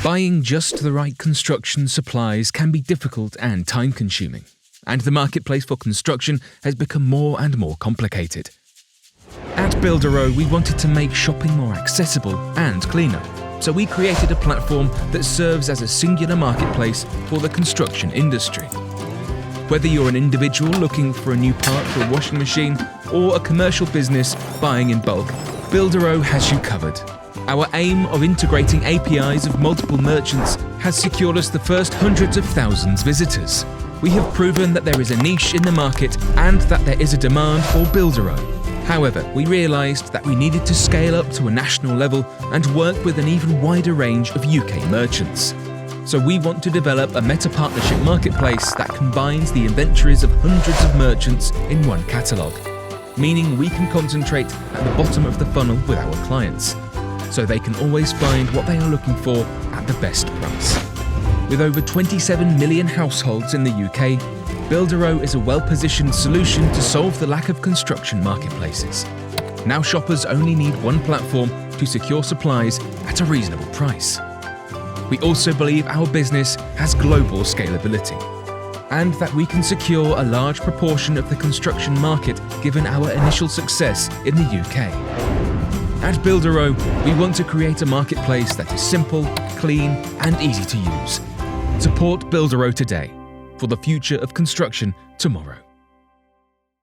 Buying just the right construction supplies can be difficult and time-consuming, and the marketplace for construction has become more and more complicated. At Buildiro, we wanted to make shopping more accessible and cleaner, so we created a platform that serves as a singular marketplace for the construction industry. Whether you're an individual looking for a new part for a washing machine or a commercial business buying in bulk, Buildiro has you covered. Our aim of integrating APIs of multiple merchants has secured us the first hundreds of thousands visitors. We have proven that there is a niche in the market and that there is a demand for Buildiro. However, we realised that we needed to scale up to a national level and work with an even wider range of UK merchants. So we want to develop a meta-partnership marketplace that combines the inventories of hundreds of merchants in one catalogue, meaning we can concentrate at the bottom of the funnel with our clients, so they can always find what they are looking for at the best price. With over 27 million households in the UK, Buildiro is a well-positioned solution to solve the lack of construction marketplaces. Now shoppers only need one platform to secure supplies at a reasonable price. We also believe our business has global scalability, and that we can secure a large proportion of the construction market given our initial success in the UK. At Buildiro, we want to create a marketplace that is simple, clean, and easy to use. Support Buildiro today for the future of construction tomorrow.